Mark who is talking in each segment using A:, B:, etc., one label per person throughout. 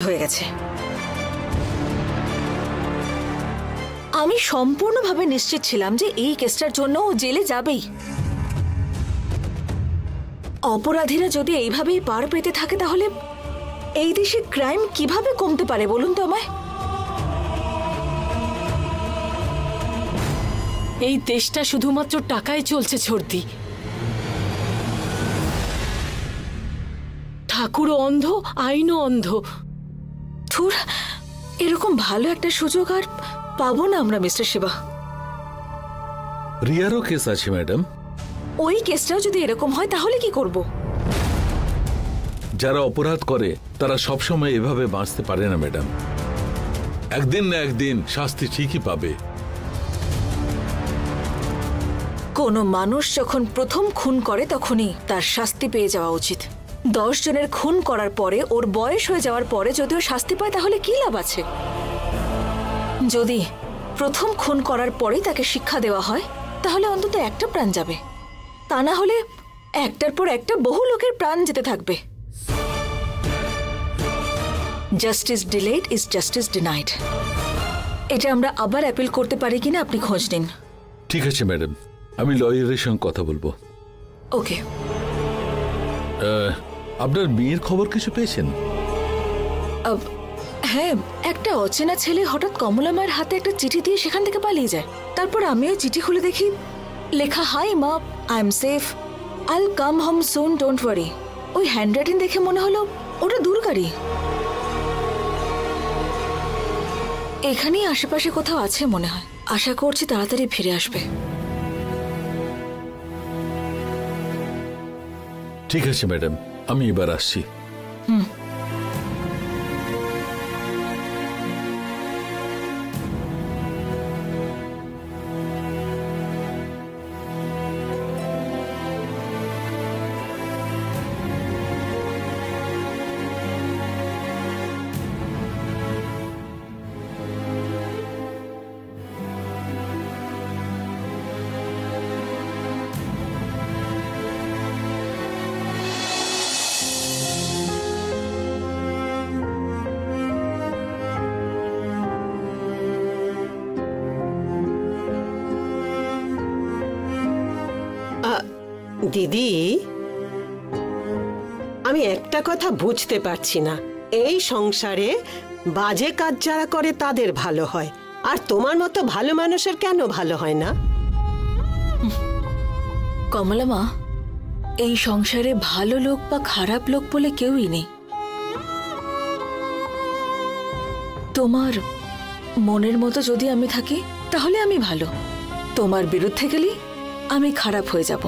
A: হয়ে গেছে। আমি সম্পূর্ণভাবে নিশ্চিত ছিলাম যে এই কেসটার জন্য ও জেলে যাবেই। অপরাধীরা যদি এইভাবেই পার পেতে থাকে তাহলে এই দেশে ক্রাইম কিভাবে কমতে পারে বলুন তো আমায়?
B: এই দেশটা শুধুমাত্র টাকায় চলছে ছর্দি। ঠাকুরও অন্ধ, আইনও অন্ধ।
A: ধুর, এরকম ভালো একটা সুযোগ আর পাবো না আমরা মিস্টার শিবা।
C: রিয়ারও কেস আছে ম্যাডাম।
A: ওই কেসটাও যদি এরকম হয় তাহলে কি করব?
C: যারা অপরাধ করে তারা সবসময় এভাবে বাঁচতে পারে না ম্যাডাম। একদিন না একদিন শাস্তি ঠিকই পাবে।
A: কোনো মানুষ যখন প্রথম খুন করে তখনই তার শাস্তি পেয়ে যাওয়া উচিত। 10 জনের খুন করার পরে ওর বয়স হয়ে যাওয়ার পরে যদিও শাস্তি পায় তাহলে কি লাভ আছে? যদি প্রথম খুন করার পরেই তাকে শিক্ষা দেওয়া হয় তাহলে অন্তত একটা প্রাণ যাবে, তা না হলে একটার পর একটা বহু লোকের প্রাণ যেতে থাকবে। Justice delayed is justice denied. এটা আমরা আবার অ্যাপিল করতে পারি কিনা আপনি খোঁজ নিন।
C: ঠিক আছে ম্যাডাম, আমি লয়ারের সঙ্গে কথা বলবো।
A: ওকে।
C: আপনার মেয়ের খবর কিছু পেয়েছেন?
A: হ্যাঁ, একটা অচেনা ছেলে হঠাৎ কমলা মায়ের হাতে একটা চিঠি দিয়ে সেখান থেকে পালিয়ে যায়। তারপর আমিও চিঠি খুলে দেখি লেখা, হাই মা, আই এম সেফ, আইল come home soon, don't worry. ওই হ্যান্ডরাইটিং দেখে মনে হলো ওটা দুর্গারই। এখানেই আশেপাশে কোথাও আছে মনে হয়। আশা করছি তাড়াতাড়ি ফিরে আসবে।
C: ঠিক আছে ম্যাডাম, আমি এবার আসছি।
D: দিদি, আমি একটা কথা বুঝতে পারছি না। এই সংসারে বাজে কাজ যারা করে তাদের ভালো হয়, আর তোমার মতো ভালো মানুষের কেন ভালো হয় না?
A: কমলা মা, এই সংসারে ভালো লোক বা খারাপ লোক বলে কেউই নেই। তোমার মনের মতো যদি আমি থাকি তাহলে আমি ভালো, তোমার বিরুদ্ধে গেলে আমি খারাপ হয়ে যাব,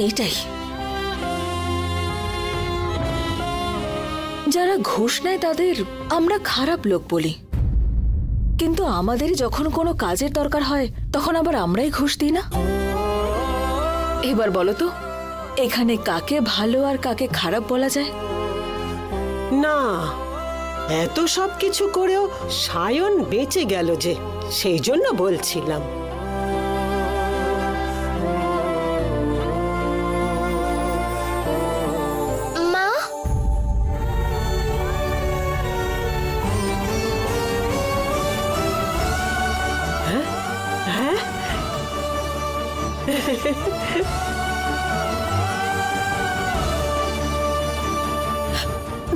A: এইটাই। যারা ঘুষ নেয় তাদের আমরা খারাপ লোক বলি, কিন্তু আমাদেরই যখন কোনো কাজের দরকার হয় তখন আবার আমরাই ঘুষ দিই না। এবার বলো তো, এখানে কাকে ভালো আর কাকে খারাপ বলা যায়?
D: না, এত সব কিছু করেও সায়ন বেঁচে গেল যে, সেই জন্য বলছিলাম।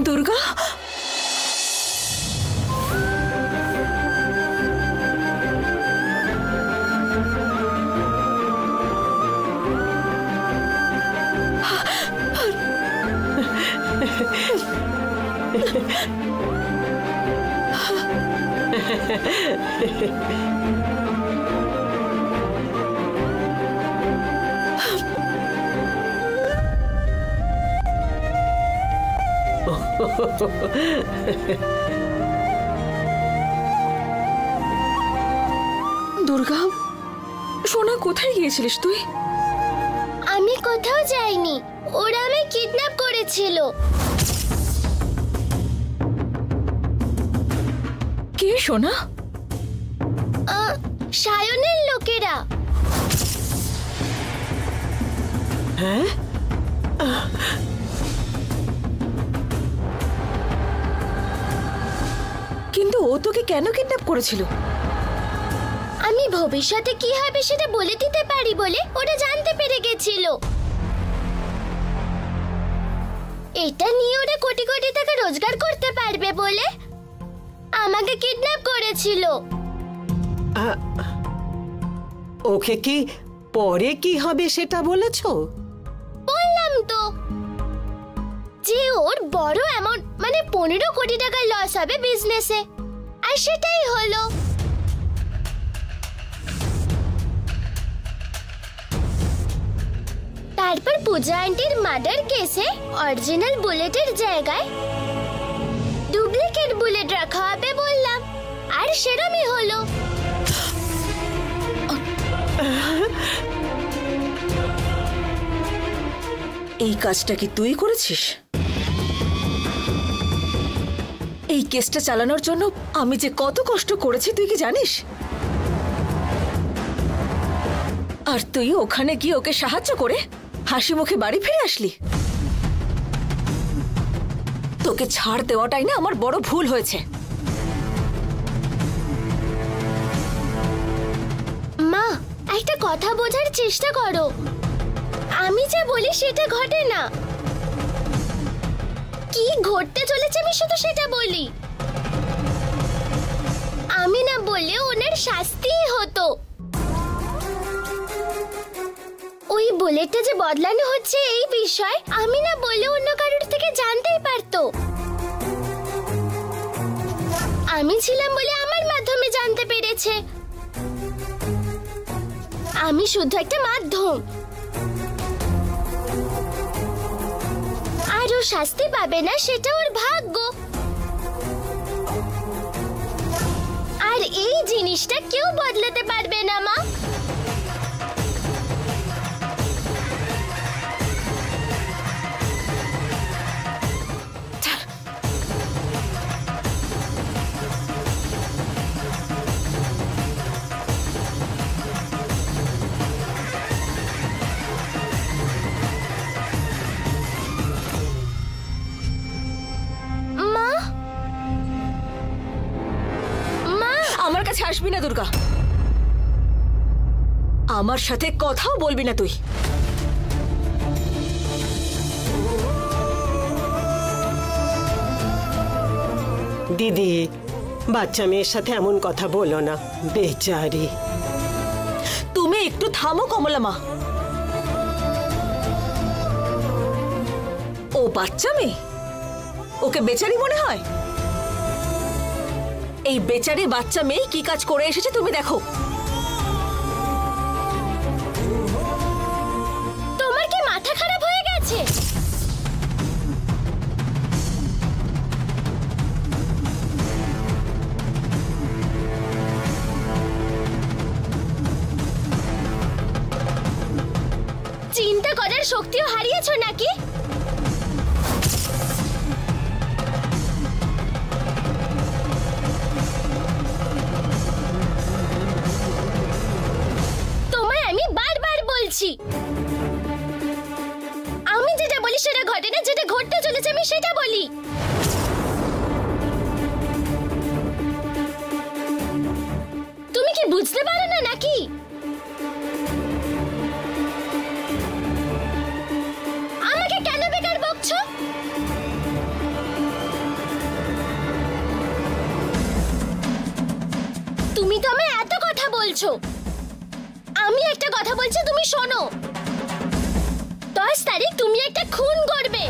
A: দুর্গা, দুর্গা সোনা, কোথায় গিয়েছিলিস তুই?
E: আমি কোথাও যাইনি, ওরা আমায় কিডন্যাপ করেছিল।
A: কে সোনা?
E: সায়নের লোকেরা।
D: হ্যাঁ,
A: কিন্তু ও তোকে কেন কিডন্যাপ করেছিল?
E: আমি ভবিষ্যতে কি হবে সেটা বলে দিতে পারি বলে ওটা জানতে পেরে গেছিল। এটা নিয়ে ওরা কোটি কোটি টাকা রোজগার করতে পারবে বলে আমাকে কিডন্যাপ করেছিল।
D: ওকে কি পরে কি হবে সেটা বলেছো?
E: বললাম তো যে ওর বড় অ্যামাউন্ট মানে 15 কোটি টাকা লস হবে বিজনেসে, আর সেটাই হলো। তারপর পূজা আন্টির মার্ডার কেসে অরিজিনাল বুলেটের জায়গায় ডুপ্লিকেট বুলেট রাখা হবে বললাম, আর সেরমই হলো।
A: এই কাজটা কি তুই করেছিস? এই কেসটা চালানোর জন্য আমি যে কত কষ্ট করেছি তুই কি জানিস? আর তুই ওখানে গিয়ে ওকে সাহায্য করে হাসি মুখে বাড়ি ফিরে আসলি। তোকে ছাড় দেওয়াটাই না আমার বড় ভুল হয়েছে।
E: মা, একটা কথা বোঝার চেষ্টা করো। আমি যা বলি সেটা ঘটে না। কি ঘটতে চলেছে আমি শুধু সেটা বলি। আমি না বললে ওনার শাস্তিই হতো। ওই বুলেটটা যে বদলানো হচ্ছে এই বিষয় আমি না বললে অন্য কারোর থেকে জানতেই পারতো। আমি ছিলাম বলে আমার মাধ্যমে জানতে পেরেছে। আমি শুধু একটা মাধ্যম। আর ও শাস্তি পাবে না সেটা ওর ভাগ্য। আর এই জিনিসটা কেউ বদলাতে পারবে না মা।
A: আমার কাছে আসবি না দুর্গা, আমার সাথে কথাও বলবি না তুই।
D: দিদি, বাচ্চা মেয়ের সাথে এমন কথা বলো না, বেচারি।
A: তুমি একটু থামো কমলা মা। ও বাচ্চা মেয়ে, ওকে বেচারি মনে হয়? এই বেচারি বাচ্চা মেয়ে কি কাজ করে এসেছে তুমি দেখো।
E: তোমার কি মাথা খারাপ হয়ে গেছে? চিন্তা করার শক্তিও হারিয়েছো নাকি? আমি যেটা বলি সেটা ঘটে না, যেটা ঘটতে চলেছে আমি সেটা বলি। তুমি কি বুঝতে পারো না নাকি? আমাকে কেন বেকার বকছো? তুমি তো আমায় এত কথা বলছো, আমি একটা কথা বলছি তুমি শোনো। 10 তারিখ তুমি একটা খুন করবে।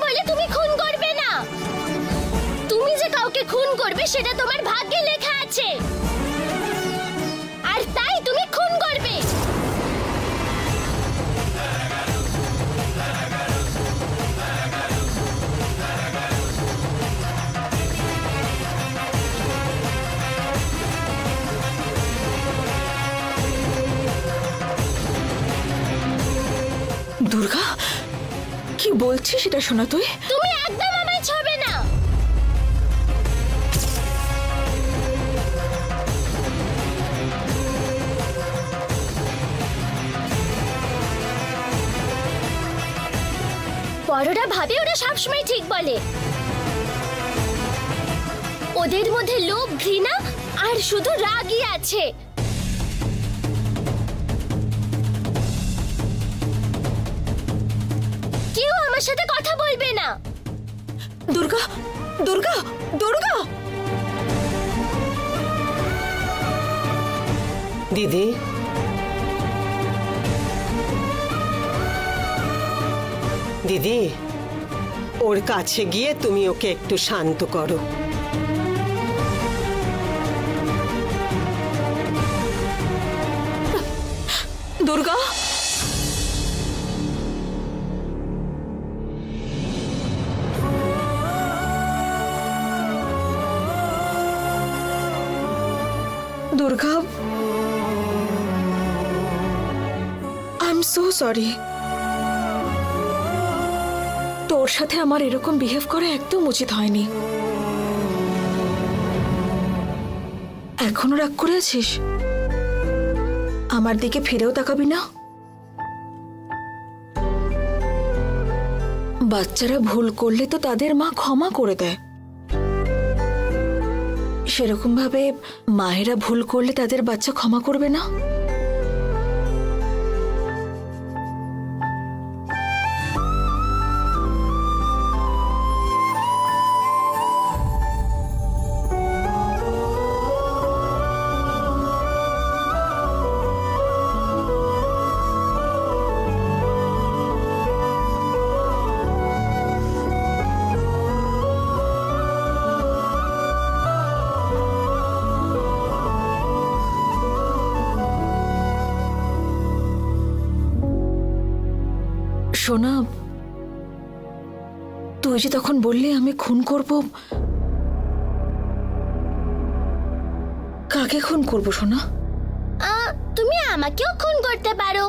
E: বলে তুমি খুন করবে না। তুমি যে কাউকে খুন করবে সেটা তোমার ভাগ্যে লেখা আছে, আর তাই তুমি খুন করবে।
A: বলছিস সেটা শোনা তুই?
E: তুমি একদম আমায় ছবে না। বড়রা ভাবে ওরা সবসময় ঠিক বলে। ওদের মধ্যে লোভ, ঘৃণা আর শুধু রাগই আছে। কেউ আমার সাথে কথা বলবে না।
A: দুর্গা, দুর্গা, দুর্গা!
D: দিদি, দিদি, ওর কাছে গিয়ে তুমি ওকে একটু শান্ত করো।
A: Durga, Durga, I am so sorry. তোর সাথে আমার এরকম বিহেভ করা একদম উচিত হয়নি। এখনো রাগ করে আছিস? আমার দিকে ফিরেও তাকাবি না? বাচ্চারা ভুল করলে তো তাদের মা ক্ষমা করে দেয়, সেরকম ভাবে মায়েরা ভুল করলে তাদের বাচ্চা ক্ষমা করবে না? সোনা, তুই যে তখন বললি আমি খুন করব, কাকে খুন করব সোনা?
E: তুমি আমাকেও খুন করতে পারো।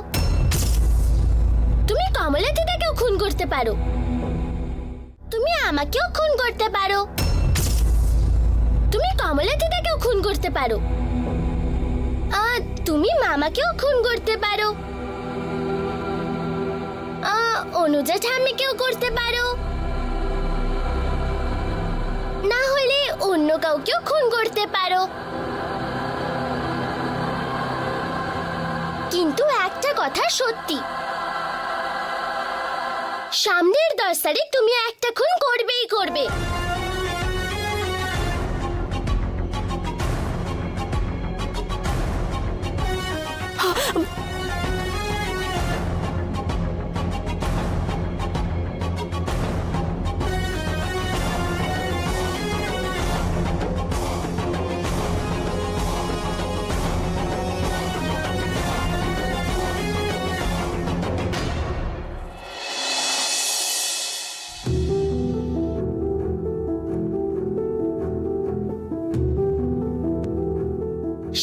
E: তুমি কমলাদিদাকেও খুন করতে পারো। তুমি আমাকেও খুন করতে পারো। তুমি কমলাদিদাকেও খুন করতে পারো। তুমি মামাকেও খুন করতে পারো। অনুজা ঠাম্মিকেও করতে পারো, না হলে অন্য কাউকেও খুন করতে পারো। কিন্তু একটা কথা সত্যি, সামনের 10 তারিখ তুমি একটা খুন করবেই করবে।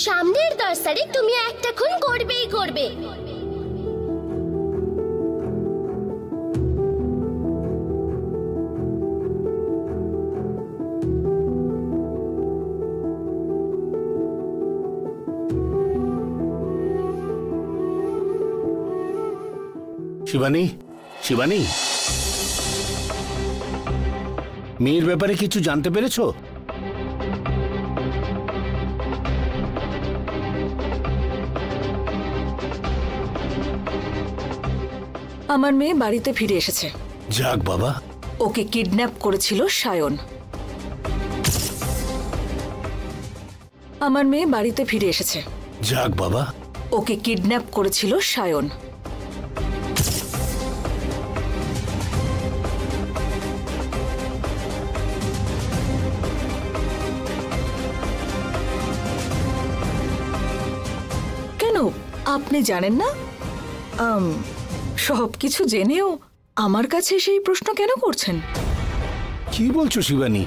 E: সামনের 10 তারিখ তুমি একটা খুন করবেই করবে।
F: শিবানী, শিবানী, মেয়ের ব্যাপারে কিছু জানতে পেরেছো?
A: আমার মেয়ে বাড়িতে ফিরে এসেছে।
F: যাক বাবা।
A: ওকে কিডন্যাপ করেছিল সায়ন। আমার মেয়ে বাড়িতে ফিরে এসেছে।
F: যাক বাবা।
A: ওকে কিডন্যাপ করেছিল সায়ন। কেন আপনি জানেন না? সবকিছু জেনেও আমার কাছে সেই প্রশ্ন কেন করছেন?
F: কি বলছো শিবানী?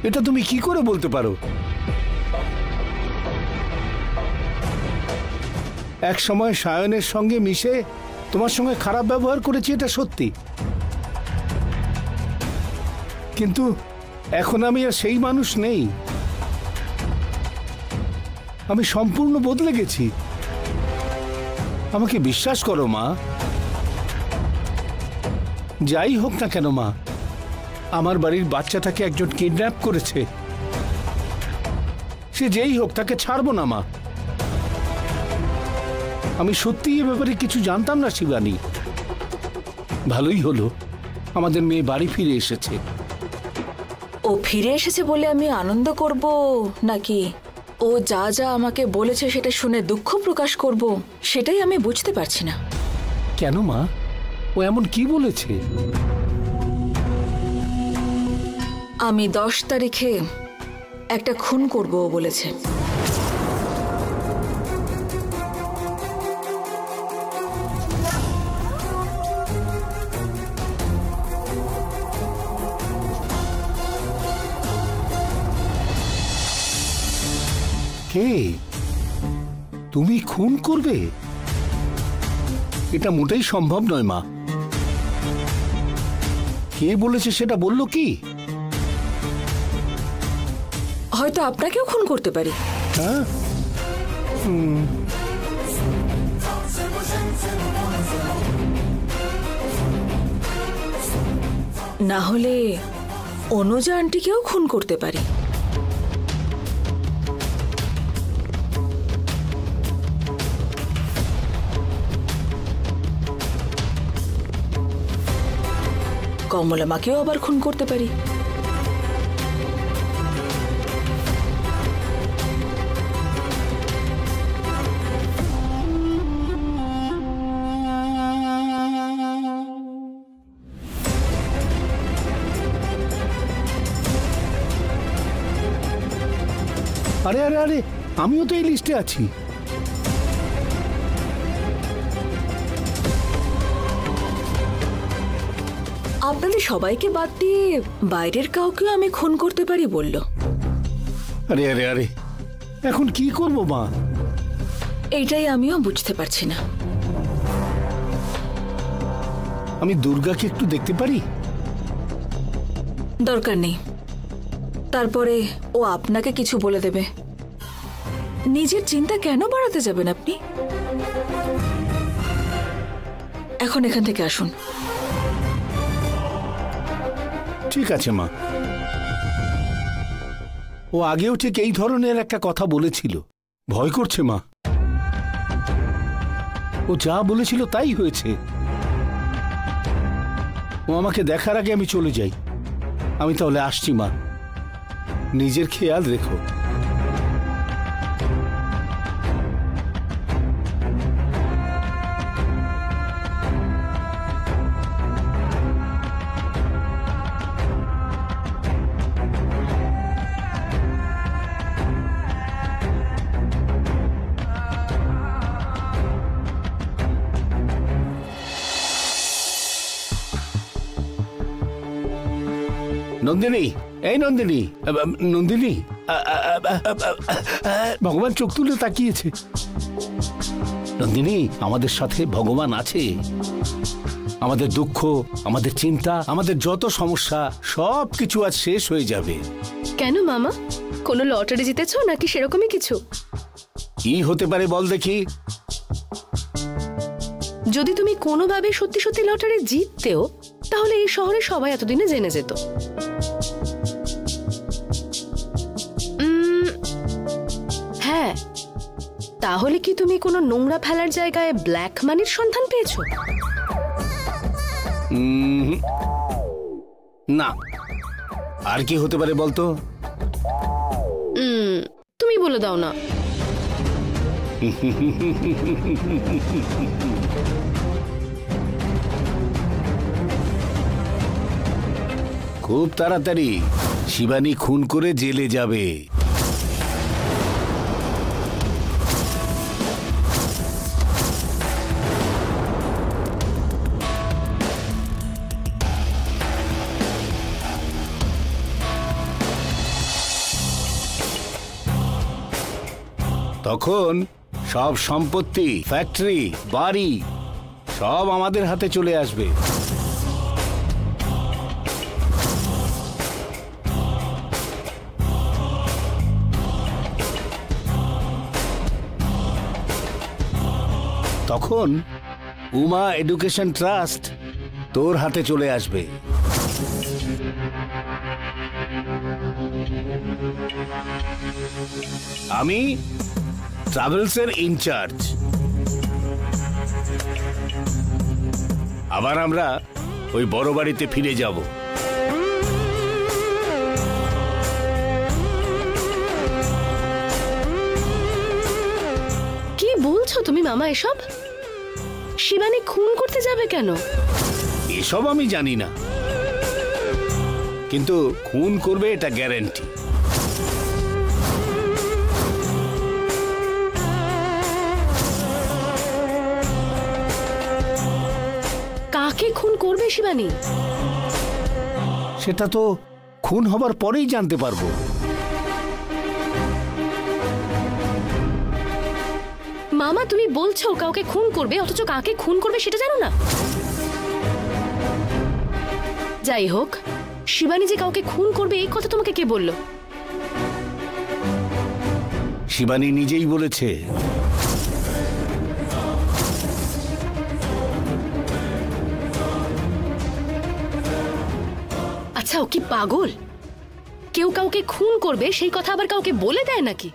F: এটা তুমি কি করে বলতে পারো? এক সময় সায়নের সঙ্গে মিশে তোমার সঙ্গে খারাপ ব্যবহার করেছি, এটা সত্যি, কিন্তু এখন আমি আর সেই মানুষ নেই। আমি সম্পূর্ণ বদলে গেছি। আমাকে বিশ্বাস করো মা। যাই হোক না কেন মা, আমার বাড়ির বাচ্চাটাকে একজন কিডন্যাপ করেছে। সে যেই হোক, তাকে ছাড়বো না মা। আমি সত্যি এ ব্যাপারে কিছু জানতাম না শিবানী। ভালোই হলো আমাদের মেয়ে বাড়ি ফিরে এসেছে।
A: ও ফিরে এসেছে বলে আমি আনন্দ করব নাকি ও যা যা আমাকে বলেছে সেটা শুনে দুঃখ প্রকাশ করব, সেটাই আমি বুঝতে পারছি না।
F: কেন মা, ও এমন কি বলেছে?
A: আমি 10 তারিখে একটা খুন করব ও বলেছে।
F: কে? তুমি খুন করবে? এটা মোটেই সম্ভব নয় মা। কে বলেছে সেটা বললো কি?
A: হয়তো আপনাকেও খুন করতে পারি।
F: হ্যাঁ,
A: না হলে অনুজা আন্টিকেও খুন করতে পারি। কমলা মাকেও আবার খুন করতে পারি।
F: আরে আরে আরে, আমিও তো এই লিস্টে আছি।
A: আপনাদের সবাইকে বাদ দিয়ে বাইরের কাউকেও আমি খুন করতে পারি বলল।
F: আরে আরে আরে, এখন কি করব মা?
A: এইটাই আমিও বুঝতে পারছি না।
F: আমি দুর্গাকে একটু দেখতে পারি?
A: দরকার নেই, তারপরে ও আপনাকে কিছু বলে দেবে। নিজের চিন্তা কেন বাড়াতে যাবেন আপনি? এখন এখান থেকে আসুন।
F: ঠিক আছে মা। ও আগেও ঠিক এই ধরনের একটা কথা বলেছিল। ভয় করছে মা। ও যা বলেছিল তাই হয়েছে। ও আমাকে দেখার আগে আমি চলে যাই। আমি তাহলে আসছি মা। নিজের খেয়াল রেখো। নন্দিনী, এই নন্দিনী, নন্দিনী, ভগবান চোখ তুলে তাকিয়েছে। নন্দিনী, আমাদের সাথে ভগবান আছে। আমাদের দুঃখ, আমাদের চিন্তা, আমাদের যত সমস্যা সব কিছু আজ শেষ হয়ে যাবে।
G: কেন মামা, কোনো লটারি জিতেছো নাকি সেরকমই কিছু?
F: কি হতে পারে বল দেখি?
G: যদি তুমি কোনোভাবে সত্যি সত্যি লটারি জিততেও, তাহলে এই শহরে সবাই এতদিনে জেনে যেত। হ্যাঁ, তাহলে কি তুমি কোনো নোংরা ফেলার জায়গায় ব্ল্যাক মানির সন্ধান পেয়েছো?
F: না। আর কি হতে পারে বলতো?
G: তুমি বলে দাও না।
F: খুব তাড়াতাড়ি শিবানী খুন করে জেলে যাবে। তখন সব সম্পত্তি, ফ্যাক্টরি, বাড়ি সব আমাদের হাতে চলে আসবে। তখন উমা এডুকেশন ট্রাস্ট তোর হাতে চলে আসবে। আমি ট্রাভেলসের ইনচার্জ। আবার আমরা ওই বড় বাড়িতে ফিরে যাব।
G: কি বলছো তুমি মামা এসব? শিবানী খুন করতে যাবে কেন?
F: এসব আমি জানি না, কিন্তু খুন করবে এটা গ্যারান্টি।
G: কাকে খুন করবে শিবানী?
F: সেটা তো খুন হবার পরেই জানতে পারবো।
G: মামা তুমি বলছো কাউকে খুন করবে, অথচ কাকে খুন করবে সেটা জানো না? যাই হোক, শিবানী যে কাউকে খুন করবে এই কথা তোমাকে কে বলল?
F: শিবানী নিজেই বলেছে।
G: আচ্ছা ও কি পাগল? কেউ কাউকে খুন করবে সেই কথা আবার কাউকে বলে দেয় নাকি?